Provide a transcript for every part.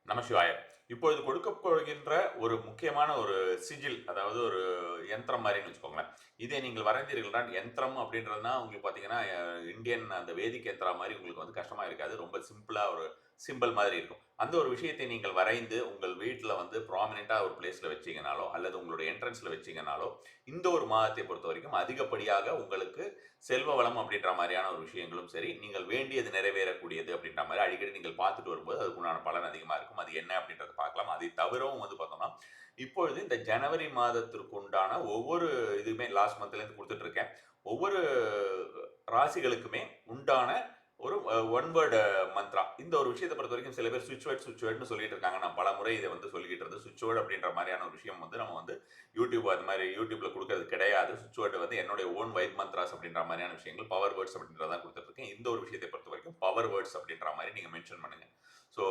நமசிவாய. இப்பொழுது கொடுக்கப்படுகின்ற ஒரு முக்கியமான ஒரு சிஜில், அதாவது ஒரு யந்திரம் மாரின்னு வச்சுக்கோங்களேன். இதை நீங்கள் வரைந்தீர்கள் என்றால், யந்திரம் அப்படின்றதுனா உங்களுக்கு பார்த்தீங்கன்னா, இந்தியன் அந்த வேதிக் யந்த்ரா மாரி உங்களுக்கு வந்து கஷ்டமா இருக்காது. ரொம்ப சிம்பிளா ஒரு சிம்பல் மாதிரி இருக்கும். அந்த ஒரு விஷயத்தை நீங்கள் வரைந்து, உங்கள் வீட்ல வந்து ப்ராமினன்ட்டா ஒரு பிளேஸ்ல வச்சீங்கனாலோ, அல்லது உங்களுடைய என்ட்ரன்ஸ்ல வச்சீங்கனாலோ, இந்த ஒரு மாதத்தை பொறுத்தவரைக்கும் அதிகப்படியாக உங்களுக்கு செல்வ வளம் அப்படின்ற மாரியான ஒரு விஷயங்களும் சரி, நீங்கள் வேண்டியது நிறைவேறக்கூடியது அப்படின்ற மாரி அடிக்கடி நீங்கள் பார்த்துட்டு வரும்போது, அதுக்குண்டான பலன் அதிகமா இருக்கும். அது என்ன அப்படின்றத பார்க்கலாம். அதை தவிரவும் வந்து பார்த்தோம்னா, இப்பொழுது இந்த ஜனவரி மாதத்திற்கு உண்டான ஒவ்வொரு இதுவுமே லாஸ்ட் மந்த்லேருந்து குடுத்துட்டு இருக்கேன். ஒவ்வொரு ராசிகளுக்குமே உண்டான ஒரு ஒன் வேர்ட் மந்த்ரா. இந்த ஒரு விஷயத்த பொறுத்தவரைக்கும் சில பேர் ஸ்விட்ச் வேர்ட்ன்னு சொல்லிட்டு இருக்காங்க. நான் பலமுறை இத வந்து சொல்லிக்கிட்டு இருந்தேன். ஸ்விட்ச் வேர்ட் அப்படின்ற மாரியான ஒரு விஷயம் வந்து நம்ம வந்து அது மாரி YouTubeல குடுக்கறது கிடையாது. ஸ்விட்ச் வேர்ட் வந்து என்னுடைய ஓன் வைப் மந்த்ராஸ் அப்படின்ற மாரியான விஷயங்கள், பவர் வேர்ட்ஸ் அப்படின்றத தான் குடுத்துட்டு இருக்கேன். இந்த ஒரு விஷயத்தை பொறுத்தவரைக்கும் பவர் வேர்ட்ஸ் அப்படின்ற மாரி நீங்க மென்ஷன் பண்ணுங்க. ஸோ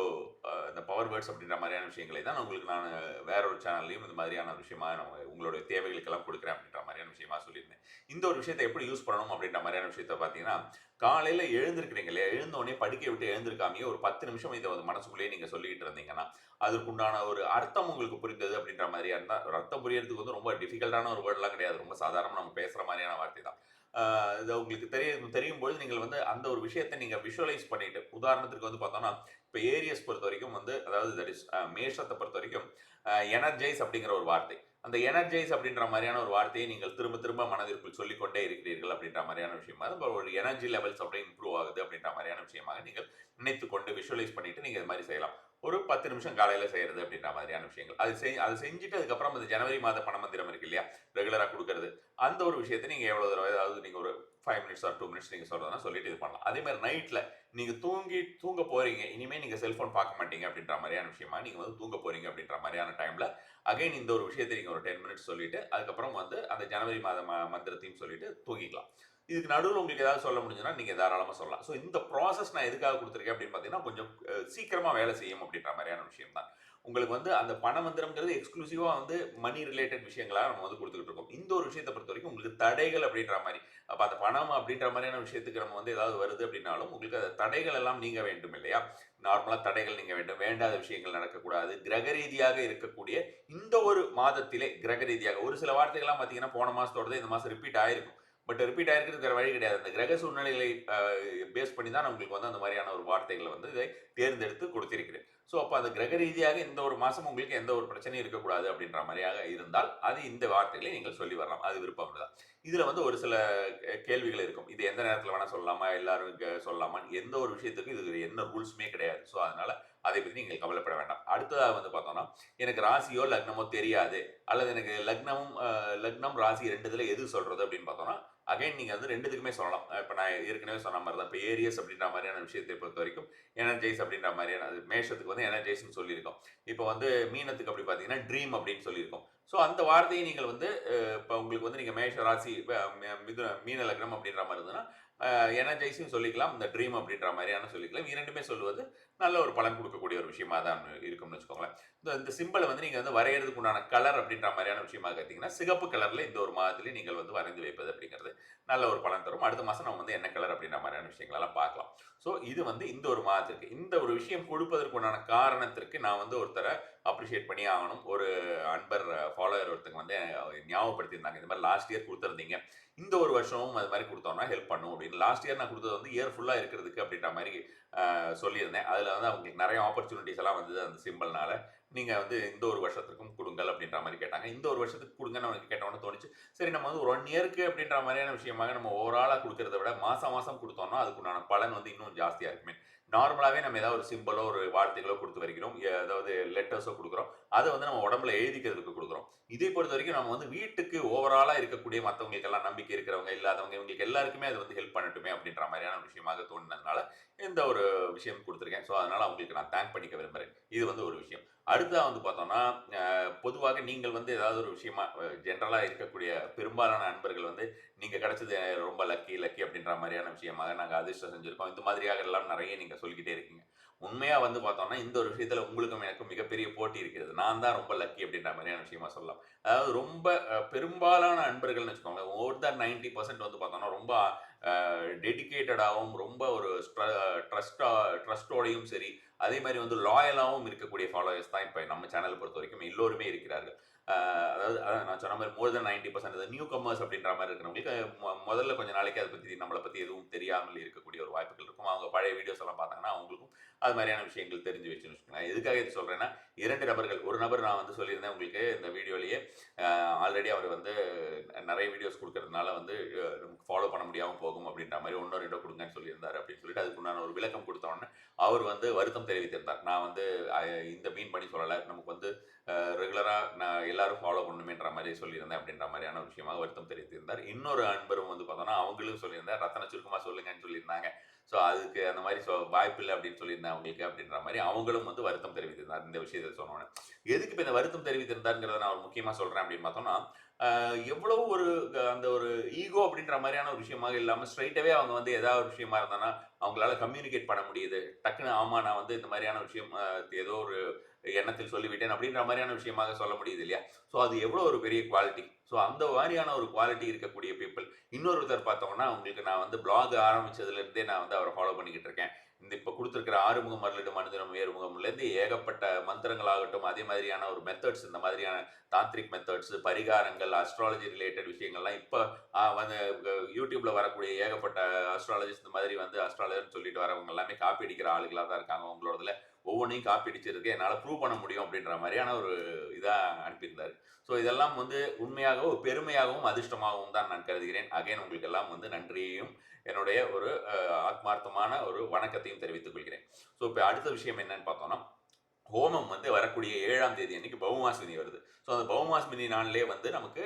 இந்த பவர் வேர்ட்ஸ் அப்படின்ற மாரியான விஷயங்களை தான் உங்களுக்கு நான் வேற ஒரு சேனல்லயும் இந்த மாதிரியான விஷயமா நான் உங்களுடைய தேவைகளுக்கெல்லாம் குடுக்குறேன் அப்படின்ற மாரியான விஷயமா சொல்லியிருந்தேன். இந்த ஒரு விஷயத்த எப்படி யூஸ் பண்ணணும் அப்படின்ற மாரியான விஷயத்த பார்த்தீங்கன்னா, காலையில எழுந்திருக்கிறீங்க இல்லையா? எழுந்த உடனே படுக்கைய விட்டு எழுந்திருக்காமயே ஒரு 10 நிமிஷம் இத வந்து மனசுக்குள்ளேயே நீங்க சொல்லிக்கிட்டு இருந்தீங்கன்னா, அதற்குண்டான ஒரு அர்த்தம் உங்களுக்கு புரிந்தது அப்படின்ற மாரியா இருந்தா, அர்த்தம் புரியறதுக்கு வந்து ரொம்ப டிஃபிகல்ட்டான ஒரு வேர்ட்லாம் கிடையாது. ரொம்ப சாதாரணமா நம்ம பேசுற மாரியான வார்த்தை தான். இது உங்களுக்கு தெரியும்பொழுது நீங்கள் வந்து அந்த ஒரு விஷயத்த நீங்க விஷுவலைஸ் பண்ணிட்டு, உதாரணத்திற்கு வந்து பார்த்தோம்னா, இப்ப ஏரியஸ் பொறுத்தவரைக்கும் வந்து அதாவது தட் இஸ் மேஷத்த பொறுத்தவரைக்கும் எனர்ஜைஸ் அப்படிங்கிற ஒரு வார்த்தை. அந்த எனர்ஜைஸ் அப்படின்ற மாரியான ஒரு வார்த்தையை நீங்கள் திரும்ப திரும்ப மனதிற்குள் சொல்லிக்கொண்டே இருக்கிறீர்கள் அப்படின்ற மாரியான விஷயமா ஒரு எனர்ஜி லெவல்ஸ் அப்படியே இம்ப்ரூவ் ஆகுது அப்படின்ற மாரியான விஷயமாக நீங்கள் நினைத்துக்கொண்டு விஷுவலைஸ் பண்ணிட்டு நீங்க இது மாரி செய்யலாம். ஒரு 10 நிமிஷம் காலையில செய்யறது அப்படின்ற மாதிரியான விஷயங்கள். அது செஞ்சுட்டு அதுக்கப்புறம் அந்த ஜனவரி மாத பணமந்திரம் இருக்கு இல்லையா? ரெகுலரா குடுக்கறது. அந்த ஒரு விஷயத்த நீங்க எவ்வளவு தடவ அதாவது நீங்க ஒரு 5 மினிட்ஸ் ஆர் 2 மினிட்ஸ் நீங்க சொல்றதுன்னா சொல்லிட்டு இது பண்ணலாம். அதே மாரி நைட்ல நீங்க தூங்க போறீங்க. இனிமே நீங்க செல்போன் பார்க்க மாட்டீங்க அப்படின்ற மாரியான விஷயமா நீங்க வந்து தூங்க போறீங்க அப்படின்ற மாரியான டைம்ல, அகைன் இந்த ஒரு விஷயத்த நீங்க ஒரு 10 மினிட்ஸ் சொல்லிட்டு, அதுக்கப்புறம் வந்து அந்த ஜனவரி மாத மந்திரத்தையும் சொல்லிட்டு தூங்கிக்கலாம். இதுக்கு நடுவுல உங்களுக்கு ஏதாவது சொல்ல முடிஞ்சதுன்னா, நீங்க தாராளமா சொல்லலாம். ஸோ இந்த ப்ராசஸ் நான் எதுக்காக குடுத்துருக்கேன் அப்படின்னு பார்த்தீங்கன்னா, கொஞ்சம் சீக்கிரமா வேலை செய்யும் அப்படின்ற மாரியான விஷயம் தான். உங்களுக்கு வந்து அந்த பண மந்திரம்ங்கிறது எக்ஸ்க்ளூசிவா வந்து மனி ரிலேட்டட் விஷயங்களா நம்ம வந்து குடுத்துக்கிட்டு இருக்கோம். இந்த ஒரு விஷயத்த பொறுத்தவரைக்கும் உங்களுக்கு தடைகள் அப்படின்ற மாரி, அப்ப அந்த பணம் அப்படின்ற மாரியான விஷயத்துக்கு நம்ம வந்து ஏதாவது வருது அப்படின்னாலும், உங்களுக்கு அந்த தடைகள் எல்லாம் நீங்க வேண்டும் இல்லையா? நார்மலா தடைகள் நீங்க வேண்டும். வேண்டாத விஷயங்கள் நடக்கக்கூடாது. கிரக ரீதியாக இருக்கக்கூடிய இந்த ஒரு மாதத்திலே கிரக ரீதியாக ஒரு சில வார்த்தைகள்லாம் பார்த்தீங்கன்னா, போன மாசத்தோடது இந்த மாசம் ரிப்பீட் ஆயிருக்கும். பட் ரிப்பீட் ஆயிருக்கிறதுக்கு வேற வழி கிடையாது. அந்த கிரக சூழ்நிலைகளை பேஸ் பண்ணி தான் நான் உங்களுக்கு வந்து அந்த மாரியான ஒரு வார்த்தைகள வந்து இதை தேர்ந்தெடுத்து கொடுத்திருக்கிறேன். ஸோ, அப்ப அந்த கிரக ரீதியாக இந்த ஒரு மாசம் உங்களுக்கு எந்த ஒரு பிரச்சனையும் இருக்கக்கூடாது அப்படின்ற மாரியாக இருந்தால், அது இந்த வார்த்தைகளை நீங்கள் சொல்லி வரலாம். அது விருப்பம் தான். இதுல வந்து ஒரு சில கேள்விகள் இருக்கும். இது எந்த நேரத்துல வேணா சொல்லலாமா? எல்லாரும் சொல்லலாமா? எந்த ஒரு விஷயத்துக்கும் இது எந்த ரூல்ஸுமே கிடையாது. ஸோ, அதனால அதை பத்தி நீங்கள் கவலைப்பட வேண்டாம். அடுத்ததா வந்து பார்த்தோம்னா, எனக்கு ராசியோ, லக்னமோ தெரியாது. அல்லது எனக்கு லக்னம், ராசி 2 இதுல எது சொல்றது அப்படின்னு பார்த்தோம்னா, அகைன் நீங்க வந்து 2த்துக்குமே சொல்லலாம். இப்ப நான் ஏற்கனவே சொன்ன மாரி தான். இப்ப ஏரியஸ் அப்படின்ற மாரியான விஷயத்தை பொறுத்தவரைக்கும், எனர்ஜைஸ் அப்படின்ற மாரியான அது மேஷத்துக்கு வந்து எனர்ஜைஸ்ன்னு சொல்லியிருக்கோம். இப்ப வந்து மீனத்துக்கு அப்படி பார்த்தீங்கன்னா, ட்ரீம் அப்படின்னு சொல்லியிருக்கோம். ஸோ அந்த வார்த்தையை நீங்கள் வந்து இப்ப உங்களுக்கு வந்து நீங்க மேஷ ராசி மீன லக்னம் அப்படின்ற மாரி இருந்ததுன்னா, எனர்ஜைஸும் சொல்லிக்கலாம். இந்த ட்ரீம் அப்படின்ற மாரியான சொல்லிக்கலாம். 2மே சொல்லுவது நல்ல ஒரு பலன் குடுக்கக்கூடிய ஒரு விஷயமா தான் இருக்கும்னு வச்சுக்கோங்களேன். இந்த சிம்பல வந்து நீங்க வந்து வரையறதுக்கு உண்டான கலர் அப்படின்ற மாரியான விஷயமா கேட்டீங்கன்னா, சிகப்பு கலர்ல இந்த ஒரு மாதத்திலே நீங்கள் வந்து வரைந்து வைப்பது அப்படிங்கிறது நல்ல ஒரு பலன் தரும். அடுத்த மாசம் நம்ம வந்து என்ன கலர் அப்படின்ற மாரியான விஷயங்களெல்லாம் பார்க்கலாம். ஸோ இது வந்து இந்த ஒரு மாதத்திற்கு. இந்த ஒரு விஷயம் கொடுப்பதற்கு உண்டான காரணத்திற்கு நான் வந்து ஒருத்தர அப்ரிஷியேட் பண்ணியே ஆகணும். ஒரு அன்பர் ஃபாலோவர் ஒருத்தங்க வந்து ஞாபகப்படுத்தியிருந்தாங்க. இந்த மாரி லாஸ்ட் இயர் குடுத்திருந்தீங்க. இந்த ஒரு வருஷமும் அது மாரி குடுத்தோம்னா ஹெல்ப் பண்ணும் அப்படின்னு. லாஸ்ட் இயர் நான் குடுத்தது வந்து இயர் ஃபுல்லா இருக்கிறதுக்கு அப்படின்ற மாரி சொல்லியிருந்தேன். அதில வந்து அவங்களுக்கு நெறைய ஆப்பர்ச்சுனிட்டீஸ் எல்லாம் வந்தது அந்த சிம்பல்னால. நீங்க வந்து இந்த ஒரு வருஷத்திற்கும் குடுங்கள் அப்படின்ற மாரி கேட்டாங்க. இந்த ஒரு வருஷத்துக்கு குடுங்கன்னு அவனுக்கு கேட்டவுடனே தோணுச்சு. சரி நம்ம வந்து ஒரு 1 இயர்க்கு அப்படின்ற மாரியான விஷயமாக நம்ம ஓவராலா குடுக்கிறத விட மாசம் மாசம் குடுத்தோம்னா, அதுக்குண்டான பலன் வந்து இன்னும் ஜாஸ்தியா இருக்குமே. நார்மலாவே நம்ம ஏதாவது ஒரு சிம்பலோ, ஒரு வார்த்தைகளோ குடுத்து வருகிறோம். அதாவது லெட்டர்ஸோ குடுக்குறோம். அத வந்து நம்ம உடம்புல எழுதிக்கிறதுக்கு குடுக்குறோம். இதை பொறுத்தவரைக்கும் நம்ம வந்து வீட்டுக்கு ஓவராலா இருக்கக்கூடிய மத்தவங்களுக்கெல்லாம் நம்பிக்கை இருக்கிறவங்க, இல்லாதவங்க இவங்களுக்கு எல்லாருக்குமே அது வந்து ஹெல்ப் பண்ணட்டுமே அப்படின்ற மாரியான விஷயமாக தோணுனதுனால, இந்த ஒரு விஷயம் குடுத்துருக்கேன். ஸோ, அதனால அவங்களுக்கு நான் தேங்க் பண்ணிக்க விரும்புறேன். இது வந்து ஒரு விஷயம். அடுத்ததா வந்து பார்த்தோம்னா, பொதுவாக நீங்கள் வந்து ஏதாவது ஒரு விஷயமா ஜென்ரலா இருக்கக்கூடிய பெரும்பாலான நண்பர்கள் வந்து, நீங்க கிடைச்சது ரொம்ப லக்கி, லக்கி அப்படின்ற மாரியான விஷயமாக நாங்க அதிர்ஷ்டம் செஞ்சிருக்கோம். இந்த மாதிரியாக எல்லாம் நெறைய நீங்க சொல்லிக்கிட்டே இருக்கீங்க. உண்மையா வந்து பார்த்தோம்னா, இந்த ஒரு விஷயத்துல உங்களுக்கும் எனக்கும் மிகப்பெரிய போட்டி இருக்கிறது. நான் தான் ரொம்ப லக்கி அப்படின்ற மாரியான விஷயமா சொல்லலாம். அதாவது ரொம்ப பெரும்பாலான நண்பர்கள்னு வச்சுக்கோங்களேன், மோர் தேன் 90% வந்து பார்த்தோம்னா, ரொம்ப டெடிகேட்டடாவும் ரொம்ப ஒரு ட்ரஸ்ட்டோடையும் சரி, அதே மாதிரி வந்து லாயலாகவும் இருக்கக்கூடிய ஃபாலோவர்ஸ் தான் இப்போ நம்ம சேனலை பொறுத்த வரைக்கும் எல்லோருமே இருக்கிறார்கள். அதாவது அதான் நான் சொன்ன மாதிரி மோர் தென் 90% நியூ கமர்ஸ் அப்படின்ற மாதிரி இருக்கிறவங்களுக்கு முதல்ல கொஞ்ச நாளைக்கு அதை பற்றி நம்மளை பற்றி எதுவும் தெரியாமல் இருக்கக்கூடிய ஒரு வாய்ப்புகள் இருக்கும். அவங்க பழைய வீடியோஸ் எல்லாம் பார்த்தாங்கன்னா அவங்களுக்கும் அது மாதிரியான விஷயங்கள் தெரிஞ்சு வச்சுன்னு வச்சுக்கோங்களேன். எதுக்காக இது சொல்கிறேன்னா, 2 நபர்கள், ஒரு நபர் நான் வந்து சொல்லியிருந்தேன் உங்களுக்கு இந்த வீடியோலேயே, ஆல்ரெடி அவர் வந்து நிறைய வீடியோஸ் கொடுக்கறதுனால வந்து நமக்கு ஃபாலோ பண்ண முடியாமல் போகும் அப்படின்ற மாதிரி 1 2 கொடுங்கன்னு சொல்லியிருந்தார் அப்படின்னு சொல்லிட்டு அதுக்கு உண்டான ஒரு விளக்கம் கொடுத்த உடனே அவர் வந்து வருத்தம் தெரிவித்திருந்தார். நான் வந்து இந்த மீன் பண்ணி சொல்லலை, நமக்கு வந்து ரெகுலராக நான் எல்லாரும் ஃபாலோ பண்ணணுமேன்ற மாதிரி சொல்லியிருந்தேன் அப்படின்ற மாதிரியான ஒரு விஷயமாக வருத்தம் தெரிவித்திருந்தார். இன்னொரு அன்பரும் வந்து பார்த்தோன்னா அவங்களும் சொல்லியிருந்தார், ரத்தன சுருக்கமாக சொல்லுங்கன்னு சொல்லியிருந்தாங்க. ஸோ அதுக்கு அந்த மாதிரி வாய்ப்பு இல்லை அப்படின்னு சொல்லியிருந்தேன் அவங்களுக்கு அப்படின்ற மாதிரி அவங்களும் வந்து வருத்தம் தெரிவித்திருந்தார் இந்த விஷயத்தை சொன்னோன்னே. எதுக்கு இப்போ இந்த வருத்தம் தெரிவித்திருந்தாருங்கிறத நான் ஒரு முக்கியமாக சொல்கிறேன் அப்படின்னு பார்த்தோம்னா, எவ்வளவு ஒரு அந்த ஒரு ஈகோ அப்படின்ற மாதிரியான ஒரு விஷயமாக இல்லாமல் ஸ்ட்ரைட்டாகவே அவங்க வந்து ஏதாவது ஒரு விஷயமா இருந்தாங்கன்னா அவங்களால கம்யூனிகேட் பண்ண முடியுது. டக்குன்னு ஆமா நான் வந்து இந்த மாதிரியான விஷயம் ஏதோ ஒரு எண்ணத்தில் சொல்லிவிட்டேன் அப்படின்ற மாதிரியான விஷயமாக சொல்ல முடியுது இல்லையா? ஸோ அது எவ்வளோ ஒரு பெரிய குவாலிட்டி. ஸோ அந்த மாதிரியான ஒரு குவாலிட்டி இருக்கக்கூடிய பீப்புள். இன்னொருத்தர் பார்த்தோம்னா, உங்களுக்கு நான் வந்து பிளாக் ஆரம்பிச்சதுலேருந்தே நான் வந்து அவரை ஃபாலோ பண்ணிக்கிட்டு இருக்கேன். இந்த இப்போ கொடுத்துருக்கிற ஆறுமுகம் மருளிடும் மனிதனும் ஏறுமுகம்லேருந்து ஏகப்பட்ட மந்திரங்களாகட்டும், அதே மாதிரியான ஒரு மெத்தட்ஸ், இந்த மாதிரியான தாந்திரிக் மெத்தட்ஸ், பரிகாரங்கள், அஸ்ட்ராலஜி ரிலேட்டட் விஷயங்கள்லாம் இப்போ வந்து யூடியூப்ல வரக்கூடிய ஏகப்பட்ட அஸ்ட்ராலஜிஸ்ட், இந்த மாதிரி வந்து அஸ்ட்ராலஜர்னு சொல்லிட்டு வரவங்க எல்லாமே காப்பி அடிக்கிற ஆளுகளாக தான் இருக்காங்க. உங்களோடதுல ஒவ்வொன்றையும் காப்பி அடிச்சிருக்கு, என்னால் ப்ரூவ் பண்ண முடியும் அப்படின்ற மாதிரியான ஒரு இதாக அனுப்பியிருந்தார். ஸோ இதெல்லாம் வந்து உண்மையாகவும் பெருமையாகவும் அதிர்ஷ்டமாகவும் தான் நான் கருதுகிறேன். அகைன் உங்களுக்கு எல்லாம் வந்து நன்றியையும் என்னுடைய ஒரு ஆத்மார்த்தமான ஒரு வணக்கத்தையும் தெரிவித்துக் கொள்கிறேன். ஸோ இப்போ அடுத்த விஷயம் என்னன்னு பார்த்தோம்னா, ஹோமம் வந்து வரக்கூடிய 7ஆம் தேதி அன்னைக்கு பௌமாஸ்வினி வருது. ஸோ அந்த பௌமாஸ்வினி நாள்லேயே வந்து நமக்கு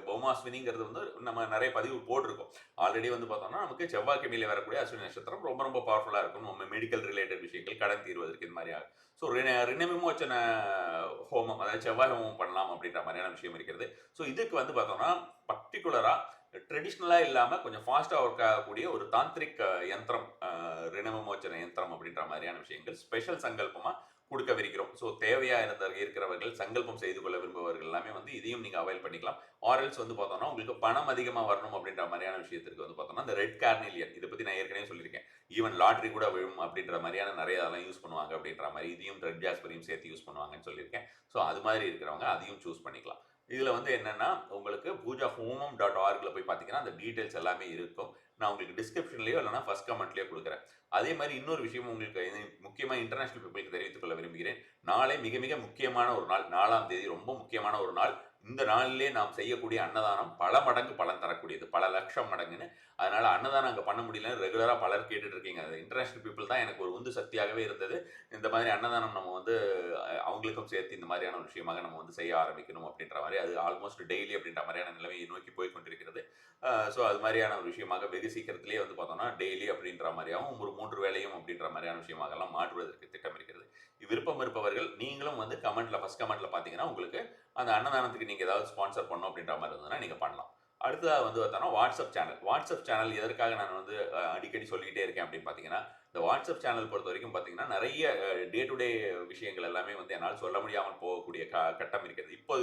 பௌமாஸ்வினிங்கிறது வந்து நம்ம நிறைய பதிவு போட்டிருக்கோம். ஆல்ரெடி வந்து பார்த்தோம்னா நமக்கு செவ்வாய்க்கிழமையில வரக்கூடிய அஸ்வினி நட்சத்திரம் ரொம்ப ரொம்ப பவர்ஃபுல்லாக இருக்கும். நம்ம மெடிக்கல் ரிலேட்டட் விஷயங்கள் கடன் தீர்வதற்கு இந்த மாதிரி ஆகும். ஸோ ரிணவிமோச்சன ஹோமம், அதாவது செவ்வாய் ஹோமம் பண்ணலாம் அப்படின்ற மாதிரியான விஷயம் இருக்கிறது. ஸோ இதுக்கு வந்து பார்த்தோம்னா பர்டிகுலராக ட்ரெடிஷ்னலாக இல்லாமல் கொஞ்சம் ஃபாஸ்ட்டாக ஒர்க் ஆகக்கூடிய ஒரு தாந்திரிக் யந்திரம், ரிணவிமோச்சன யந்திரம் அப்படின்ற மாதிரியான விஷயங்கள் ஸ்பெஷல் சங்கல்பமாக கொடுக்கவிருக்கிறோம். ஸோ தேவையாக இருக்கிறவர்கள், சங்கல்பம் செய்து கொள்ள விரும்புபவர்கள் எல்லாமே வந்து இதையும் நீங்கள் அவைல் பண்ணிக்கலாம். ஆர்எல்ஸ் வந்து பார்த்தோம்னா உங்களுக்கு பணம் அதிகமாக வரணும் அப்படின்ற மாதிரியான விஷயத்திற்கு வந்து பார்த்தோம்னா இந்த ரெட் கார்னிலியன், இதை பற்றி நான் ஏற்கனவே சொல்லியிருக்கேன். ஈவன் லாட்ரி கூட விழும் அப்படின்ற மாதிரியான நிறைய அதெல்லாம் யூஸ் பண்ணுவாங்க அப்படின்ற மாதிரி, இதையும் ரெட் ஜாஸ்பரையும் சேர்த்து யூஸ் பண்ணுவாங்கன்னு சொல்லியிருக்கேன். ஸோ அது மாதிரி இருக்கிறவங்க அதையும் சூஸ் பண்ணிக்கலாம். இதில் வந்து என்னென்னா, உங்களுக்கு பூஜாஹோமம்.orgல போய் பார்த்தீங்கன்னா அந்த டீட்டெயில்ஸ் எல்லாமே இருக்கும். நான் உங்களுக்கு டிஸ்கிரிப்ஷன்லேயோ இல்லைனா ஃபர்ஸ்ட் கமெண்ட்லேயோ கொடுக்குறேன். அதே மாதிரி இன்னொரு விஷயம் உங்களுக்கு முக்கியமாக இன்டர்நேஷனல் பீப்புளுக்கு தெரிவித்துக் கொள்ள விரும்புகிறேன். நாளை மிக மிக முக்கியமான ஒரு நாள், 4ஆம் தேதி ரொம்ப முக்கியமான ஒரு நாள். இந்த நாளிலே நாம் செய்யக்கூடிய அன்னதானம் பல மடங்கு பலன் தரக்கூடியது, பல லட்சம் மடங்குன்னு. அதனால அன்னதானம் அங்கே பண்ண முடியலன்னு ரெகுலராக பலர் கேட்டுட்டு இருக்கீங்க. அது இன்டர்நேஷனல் பீப்புள் தான் எனக்கு ஒரு உந்து சக்தியாகவே இருந்தது. இந்த மாதிரி அன்னதானம் நம்ம வந்து அவங்களுக்கும் சேர்த்து இந்த மாதிரியான ஒரு விஷயமாக நம்ம வந்து செய்ய ஆரம்பிக்கணும் அப்படின்ற மாதிரி, அது ஆல்மோஸ்ட் டெய்லி அப்படின்ற மாதிரியான நிலைமையை நோக்கி போய் கொண்டிருக்கிறது. ஸோ அது மாதிரியான ஒரு விஷயமாக வெகு சீக்கிரத்திலேயே வந்து பார்த்தோம்னா டெய்லி அப்படின்ற மாதிரியாகவும் ஒரு 3 வேளையும் அப்படின்ற மாதிரியான விஷயமாகலாம் மாற்றுவதற்கு திட்டம் இருக்கிறது. விருப்பம் இருப்பவர்கள் நீங்களும் வந்து ஃபர்ஸ்ட் கமெண்ட்ல பார்த்தீங்கன்னா உங்களுக்கு அந்த அன்னதானத்துக்கு நீங்கள் ஏதாவது ஸ்பான்சர் பண்ணணும் அப்படின்ற மாதிரி இருந்ததுன்னா நீங்கள் பண்ணலாம். அடுத்ததாக வந்து பார்த்தோம்னா வாட்ஸ்அப் சேனல் எதற்காக நான் வந்து அடிக்கடி சொல்லிக்கிட்டே இருக்கேன் அப்படின்னு பார்த்தீங்கன்னா, இந்த வாட்ஸ்அப் சேனல் பொறுத்த வரைக்கும் பார்த்தீங்கன்னா நிறைய டே டு டே விஷயங்கள் எல்லாமே வந்து என்னால் சொல்ல முடியாமல் போகக்கூடிய கட்டம் இருக்கிறது. இப்போ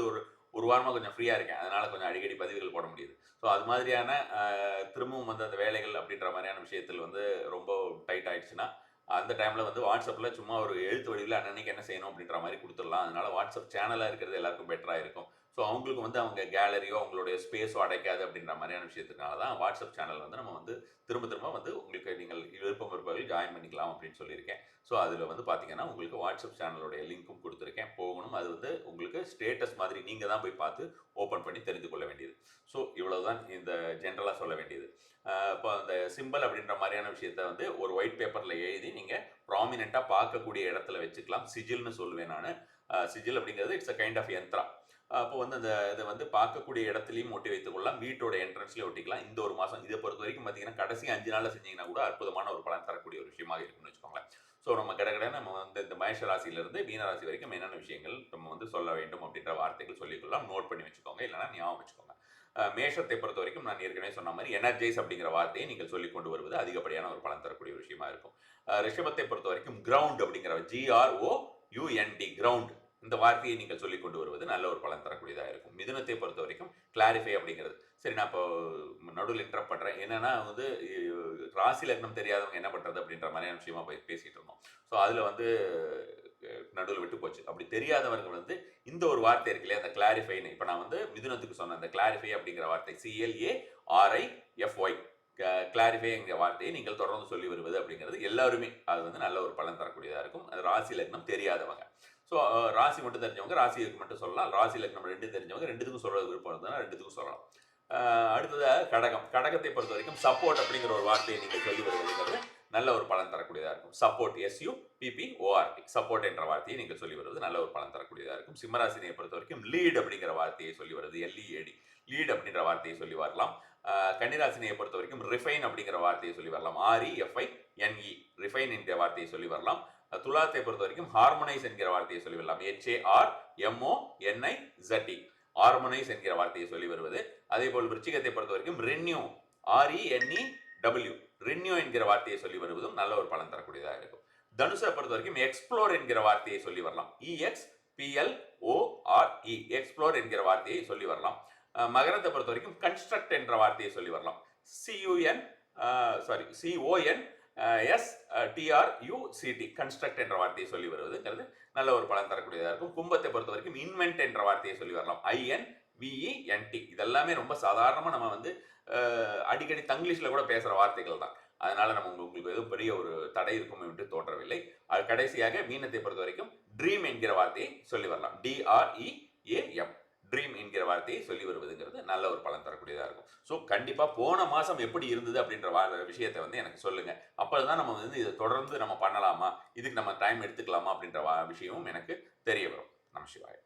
ஒரு வாரமாக கொஞ்சம் ஃப்ரீயாக இருக்கேன், அதனால் கொஞ்சம் அடிக்கடி பதிவுகள் போட முடியுது. ஸோ அது மாதிரியான திரும்பவும் வந்து அந்த வேலைகள் அப்படின்ற மாதிரியான விஷயத்தில் வந்து ரொம்ப டைட் ஆயிடுச்சுன்னா, அந்த டைமில் வந்து வாட்ஸ்அப்பில் சும்மா ஒரு எழுத்து வடிவில் அன்னன்னைக்கு என்ன செய்யணும் அப்படின்ற மாதிரி கொடுத்துடலாம். அதனால வாட்ஸ்அப் சேனலாக இருக்கிறது எல்லாருக்கும் பெட்டராக இருக்கும். ஸோ அவங்களுக்கு வந்து அவங்க கேலரியோ அவங்களுடைய ஸ்பேஸோ அடைக்காது அப்படின்ற மாதிரியான விஷயத்துக்காக தான் வாட்ஸ்அப் சேனல் வந்து நம்ம வந்து திரும்ப திரும்ப வந்து உங்களுக்கு நீங்கள் விருப்பம் இருப்பவர்கள் ஜாயின் பண்ணிக்கலாம் அப்படின்னு சொல்லியிருக்கேன். ஸோ அதில் வந்து பார்த்தீங்கன்னா உங்களுக்கு வாட்ஸ்அப் சேனலுடைய லிங்க்கும் கொடுத்துருக்கேன், போகணும். அது வந்து உங்களுக்கு ஸ்டேட்டஸ் மாதிரி நீங்கள் தான் போய் பார்த்து ஓப்பன் பண்ணி தெரிந்து கொள்ள வேண்டியது. ஸோ இவ்வளவுதான் இந்த ஜென்ரலாக சொல்ல வேண்டியது. இப்போ அந்த சிம்பிள் அப்படின்ற மாதிரியான விஷயத்த வந்து ஒரு ஒயிட் பேப்பரில் எழுதி நீங்கள் ப்ராமினெண்ட்டாக பார்க்கக்கூடிய இடத்துல வச்சுக்கலாம். சிஜில்னு சொல்லுவேன் நான். சிஜில் அப்படிங்கிறது it's a kind of yantra. அப்போ வந்து அந்த இதை வந்து பார்க்கக்கூடிய இடத்துலையும் ஒட்டி வைத்துக் கொள்ளலாம், வீட்டோட என்ட்ரன்ஸ்லேயே ஒட்டிக்கலாம். இந்த ஒரு மாதம் இதை பொறுத்த வரைக்கும் பார்த்தீங்கன்னா கடைசி 5 நாளில் செஞ்சீங்கன்னா கூட அற்புதமான ஒரு பலன் தரக்கூடிய ஒரு விஷயமாக இருக்குன்னு வச்சுக்கோங்களேன். ஸோ நம்ம நம்ம வந்து இந்த மேஷ ராசியிலிருந்து மீன ராசி வரைக்கும் என்னென்ன விஷயங்கள் நம்ம வந்து சொல்ல வேண்டும் அப்படின்ற வார்த்தைகள் சொல்லிக்கொள்ளலாம். நோட் பண்ணி வச்சுக்கோங்க, இல்லைனா ஞாபகம் வச்சுக்கோங்க. மேஷத்தை பொறுத்த வரைக்கும் நான் ஏற்கனவே சொன்ன மாதிரி எனர்ஜைஸ் அப்படிங்கிற வார்த்தையை நீங்கள் சொல்லி கொண்டு வருவது அதிகப்படியான ஒரு பலன் தரக்கூடிய ஒரு விஷயமா இருக்கும். ரிஷபத்தை பொறுத்த வரைக்கும் கிரவுண்ட் அப்படிங்கிற GROUND, கிரவுண்ட் இந்த வார்த்தையை நீங்கள் சொல்லிக் கொண்டு வருவது நல்ல ஒரு பலன் தரக்கூடியதாக இருக்கும். மிதுனத்தை பொறுத்த வரைக்கும் கிளாரிஃபை அப்படிங்கிறது. சரி, நான் இப்போ நடுவில் இன்டரப்ட் பண்றேன். என்னன்னா வந்து ராசி லக்னம் தெரியாதவங்க என்ன பண்றது அப்படின்ற மாதிரியான விஷயமா பேசிட்டு இருந்தோம். ஸோ அதுல வந்து நடுவில் விட்டு போச்சு. அப்படி தெரியாதவர்கள் வந்து இந்த ஒரு வார்த்தை இருக்கு இல்லையா, அந்த கிளாரிஃபைன்னு. இப்போ நான் வந்து மிதுனத்துக்கு சொன்ன அந்த கிளாரிஃபை அப்படிங்கிற வார்த்தை CLARIFY கிளாரிஃபை என்கிற வார்த்தையை நீங்கள் தொடர்ந்து சொல்லி வருவது அப்படிங்கிறது எல்லாருமே அது வந்து நல்ல ஒரு பலன் தரக்கூடியதாக இருக்கும். அது ராசி லக்னம் தெரியாதவங்க. ஸோ ராசி மட்டும் தெரிஞ்சவங்க ராசிக்கு மட்டும் சொல்லலாம். ராசி லக்னம் 2 தெரிஞ்சவங்க 2த்துக்கும் சொல்றது விருப்பம் இருந்ததுன்னா 2த்துக்கும் சொல்லலாம். அடுத்ததாக கடகம். கடகத்தை பொறுத்த வரைக்கும் சப்போர்ட் அப்படிங்கிற ஒரு வார்த்தையை நீங்கள் சொல்லி வருவதுங்கிறது நல்ல ஒரு பலன் தரக்கூடியதாக இருக்கும். சப்போர்ட் SUPPORT சப்போர்ட் என்ற வார்த்தையை நீங்கள் சொல்லி வருவது நல்ல ஒரு பலன் தரக்கூடியதாக இருக்கும். சிம்மராசினியை பொறுத்த வரைக்கும் லீட் அப்படிங்கிற வார்த்தையை சொல்லி வருது LEAD லீட் அப்படின்ற வார்த்தையை சொல்லி வரலாம். கன்னிராசினியை பொறுத்த வரைக்கும் ரிஃபைன் அப்படிங்கிற வார்த்தையை சொல்லி வரலாம். REFINE ரிஃபைன் என்கிற வார்த்தையை சொல்லி வரலாம். துலாத்தை பொறுத்த வரைக்கும் ஹார்மனைஸ் என்கிற வார்த்தையை சொல்லி வரலாம். HARMONIZE ஹார்மனைஸ் என்கிற வார்த்தையை சொல்லி வருவது. அதே போல் விருச்சிகத்தை பொறுத்த வரைக்கும் ரென்யூ RENEW ரென்யூ என்கிற வார்த்தையை சொல்லி வருவதும் நல்ல ஒரு பலன் தரக்கூடியதாக இருக்கும். தனுசை பொறுத்த வரைக்கும் எக்ஸ்ப்ளோர் என்கிற வார்த்தையை சொல்லி வரலாம். EXPLORE எக்ஸ்ப்ளோர் என்கிற வார்த்தையை சொல்லி வரலாம். மகரத்தை பொறுத்த வரைக்கும் கன்ஸ்ட்ரக்ட் என்ற வார்த்தையை சொல்லி வரலாம். CONSTRUCT கன்ஸ்ட்ரக்ட் என்ற வார்த்தையை சொல்லி வருவதுங்கிறது நல்ல ஒரு பலன் தரக்கூடியதாக இருக்கும். கும்பத்தை பொறுத்த வரைக்கும் இன்வென்ட் என்ற வார்த்தையை சொல்லி வரலாம். INVENT இதெல்லாமே ரொம்ப சாதாரணமாக நம்ம வந்து அடிக்கடி தங்கிலீஷில் கூட பேசுகிற வார்த்தைகள் தான். அதனால நம்ம உங்களுக்கு எதுவும் பெரிய ஒரு தடை இருக்கும் என்று தோன்றவில்லை. அது கடைசியாக மீனத்தை பொறுத்த வரைக்கும் ட்ரீம் என்கிற வார்த்தையை சொல்லி வரலாம். DREAM ட்ரீம் என்கிற வார்த்தையை சொல்லி வருவதுங்கிறது நல்ல ஒரு பலன் தரக்கூடியதாக இருக்கும். ஸோ கண்டிப்பாக போன மாதம் எப்படி இருந்தது அப்படின்ற விஷயத்தை வந்து எனக்கு சொல்லுங்க. அப்போதான் நம்ம வந்து இதை தொடர்ந்து நம்ம பண்ணலாமா, இதுக்கு நம்ம டைம் எடுத்துக்கலாமா அப்படின்ற விஷயமும் எனக்கு தெரிய வரும். நமசிவாய.